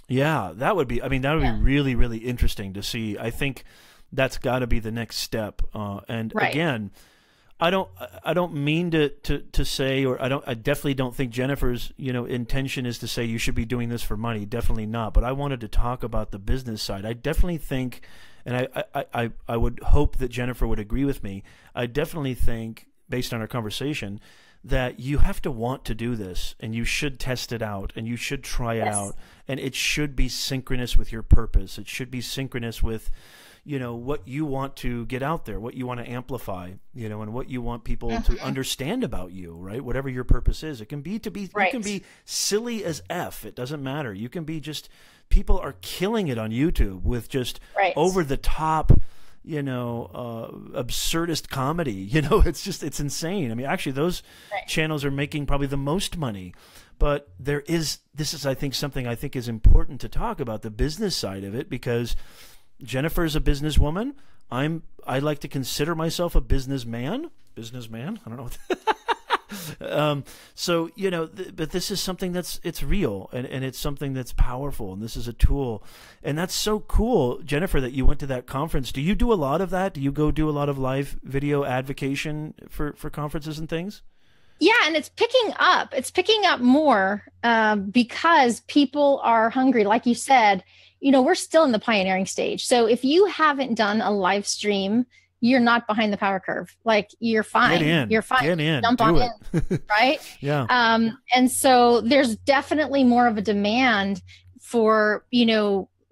Yeah, that would be, I mean, that would be really, really interesting to see. I think that's got to be the next step. And again, I don't mean to say, or I definitely don't think Jennifer's, intention is to say you should be doing this for money. Definitely not. But I wanted to talk about the business side. I definitely think, and I would hope that Jennifer would agree with me. I definitely think, based on our conversation, that you have to want to do this, and you should test it out, and you should try it out, and it should be synchronous with your purpose. It should be synchronous with, what you want to get out there, what you want to amplify, and what you want people to understand about you, right? Whatever your purpose is. It can be you can be silly as F. It doesn't matter. You can be just, people are killing it on YouTube with just over the top, absurdist comedy. It's insane. I mean, actually those channels are making probably the most money. But this is, I think, something I think is important to talk about, the business side of it, because Jennifer's a businesswoman. I like to consider myself a businessman. Businessman? I don't know. So, but this is something it's real, and it's something that's powerful, and this is a tool. And that's so cool, Jennifer, that you went to that conference. Do you do a lot of that? Do you go do a lot of live video advocation for conferences and things? Yeah, and it's picking up. It's picking up more because people are hungry. Like you said, we're still in the pioneering stage. So if you haven't done a live stream, you're not behind the power curve. Like, you're fine. Get in. You're fine. Get in. Jump Do on it. in, right? Yeah. And so there's definitely more of a demand for,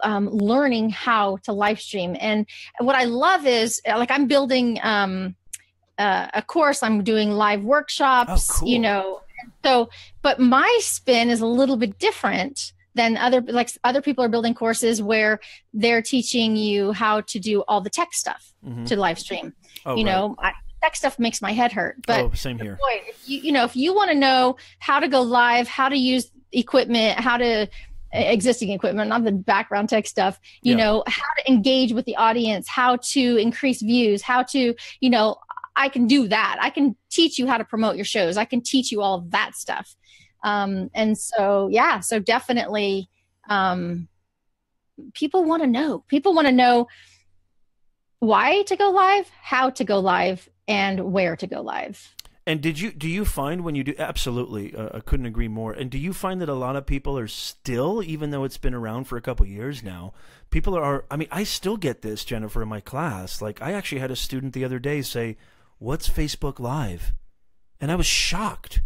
learning how to live stream. And what I love is, like, I'm building a course. I'm doing live workshops, cool. So, but my spin is a little bit different than other people are building courses where they're teaching you how to do all the tech stuff to live stream. Tech stuff makes my head hurt. But same here. Boy, if you want to know how to go live, how to use equipment, existing equipment, not the background tech stuff, how to engage with the audience, how to increase views, how to, I can do that. I can teach you how to promote your shows. I can teach you all of that stuff. And so, so definitely, people want to know. People want to know why to go live, how to go live, and where to go live. And do you find when you do, absolutely, I couldn't agree more. And do you find that a lot of people are still, even though it's been around for a couple of years now, people are, I mean, I still get this, Jennifer, in my class. Like, I actually had a student the other day say, "What's Facebook Live?" And I was shocked.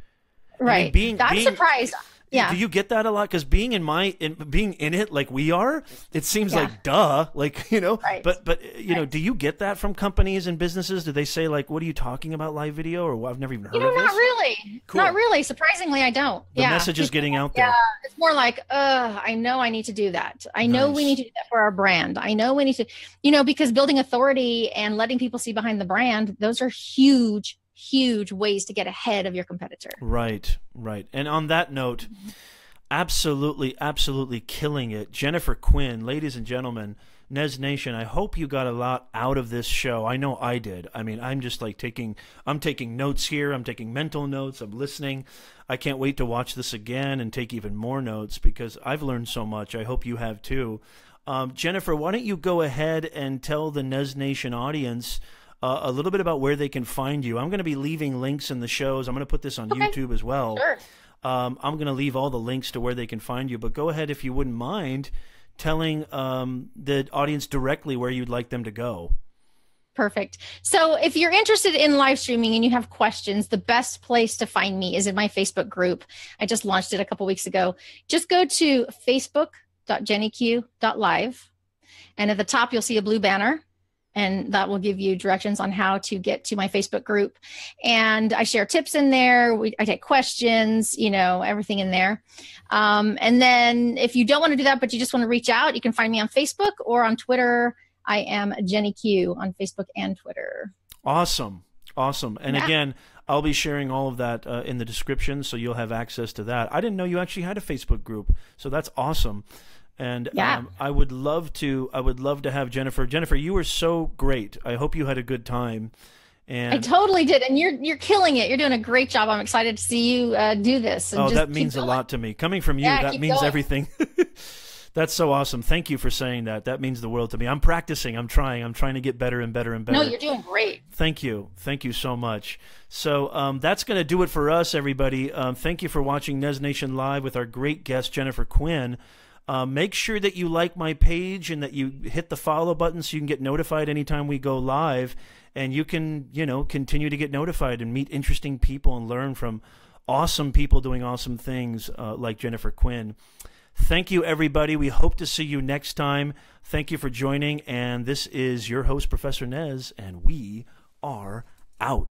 Right. I mean, I'm surprised. Yeah. Do you get that a lot? Because being in it like we are, it seems like duh, like, Right. But do you get that from companies and businesses? Do they say, like, what are you talking about, live video? Or I've never even heard of this. Not really. Cool. Not really. Surprisingly, I don't. The message is getting out there. Yeah. It's more like, I know I need to do that. I know we need to do that for our brand. I know we need to, because building authority and letting people see behind the brand, those are huge ways to get ahead of your competitor. Right. And on that note, absolutely killing it. Jennifer Quinn, ladies and gentlemen, Nez Nation, I hope you got a lot out of this show. I know I did. I mean, I'm just like I'm taking notes here. I'm taking mental notes. I'm listening. I can't wait to watch this again and take even more notes because I've learned so much. I hope you have too. Jennifer, why don't you go ahead and tell the Nez Nation audience a little bit about where they can find you. I'm going to be leaving links in the shows. I'm going to put this on YouTube as well. Sure. I'm going to leave all the links to where they can find you. But go ahead, if you wouldn't mind, telling the audience directly where you'd like them to go. Perfect. So if you're interested in live streaming and you have questions, the best place to find me is in my Facebook group. I just launched it a couple weeks ago. Just go to facebook.jennyq.live. And at the top, you'll see a blue banner. And that will give you directions on how to get to my Facebook group. And I share tips in there. I take questions, everything in there. And then if you don't want to do that, but you just want to reach out, you can find me on Facebook or on Twitter. I am Jenny Q on Facebook and Twitter. Awesome. Awesome. And again, I'll be sharing all of that in the description, so you'll have access to that. I didn't know you actually had a Facebook group, so that's awesome. And I would love to have Jennifer. Jennifer, you were so great. I hope you had a good time. And I totally did, and you're killing it. You're doing a great job. I'm excited to see you do this. And that means a lot to me. Coming from you, that means everything. That's so awesome. Thank you for saying that. That means the world to me. I'm practicing. I'm trying to get better and better and better. No, you're doing great. Thank you. Thank you so much. So that's going to do it for us, everybody. Thank you for watching Nez Nation Live with our great guest, Jennifer Quinn. Make sure that you like my page and that you hit the follow button so you can get notified anytime we go live. And you can, continue to get notified and meet interesting people and learn from awesome people doing awesome things like Jennifer Quinn. Thank you, everybody. We hope to see you next time. Thank you for joining. And this is your host, Professor Nez, and we are out.